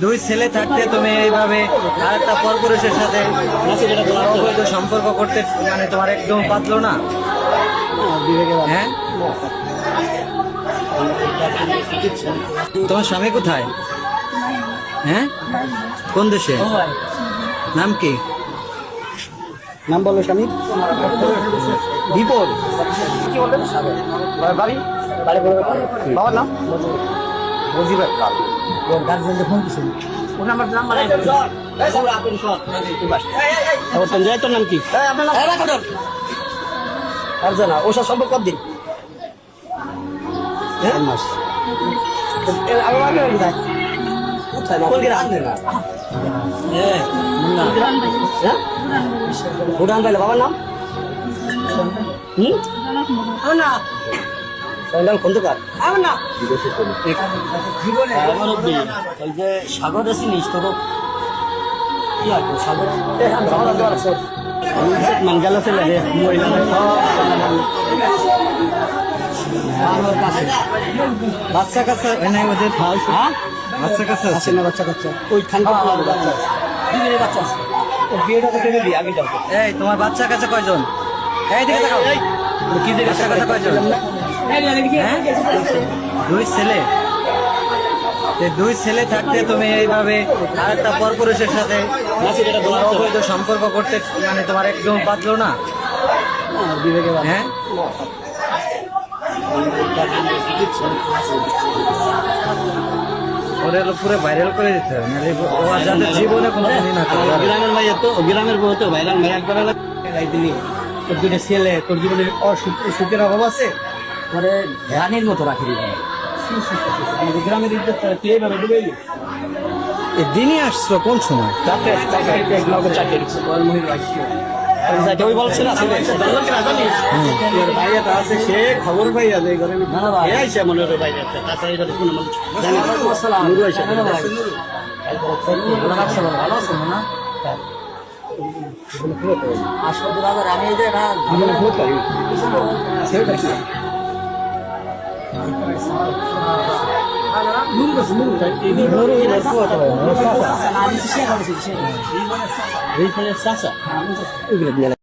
দুই ছেলে থাকতে তুমি এইভাবে আরেকটা পরপুরুষের সাথে অবৈধ সম্পর্ক করতে মানে তোমার একদম পাতলো না? হ্যাঁ, তোমার স্বামী কোথায়? হ্যাঁ, কোন দেশে? নাম কি? নাম বলো স্বামী। বিপদ কি বললেন? বাড়ি বাড়ি বাবার নাম মজিবের কাল। গার্জেনদের ফোন দিচ্ছেন ওর নাম্বার তোর নাম কি? আর জানা ওর সাথে সম্পর্ক কতদিন? মাস। ভুটান পাইলে বাবার নাম খন্দকার। সাগর আছি নিস তো কি আর সাগর গেল ছেলে বাচ্চা কাচ্চা নাই ওদের? বাচ্চা কাচ্চা আছে না? বাচ্চা কাচ্চা ওই ঠান্ডা বাচ্চা বাচ্চা আছে। বিয়েটা তো কেটে দিই আগে যাও। এই তোমার বাচ্চা কাচ্চা কয়জন? এই দিকে তাকাও। কি দিয়ে বাচ্চা কাচ্চা কয়জন? হ্যাঁ, দুই ছেলে। দুই ছেলে থাকতে তুমি এইভাবে আরেকটা পরপুরুষের সাথে তোমার অবৈধ সম্পর্ক করতে মানে তোমার একদম পাতলো না? হ্যাঁ, ওদের পুরো ভাইরাল করে দিতে হবে, নাহলে ও আর যাদের জীবনে কোনো না। গ্রামের মাইয়া তো গ্রামের বউ তো ভাইরাল মাইয়া করা দিলি তোর দুটো ছেলে তোর জীবনে সুখের অভাব আছে পরে রানীর মতো রাখি দিবি। গ্রামের ইজ্জত তুই এইভাবে ডুবে গেলি। দিনই আসছো কোন সময়? ওই বলছিল ভাইয়াটা আছে সে খবর পাইয়া যায় ঘরে আইসা মনে হয় ভাইয়া তাছাড়া কোনো মানুষ জানে না। আমি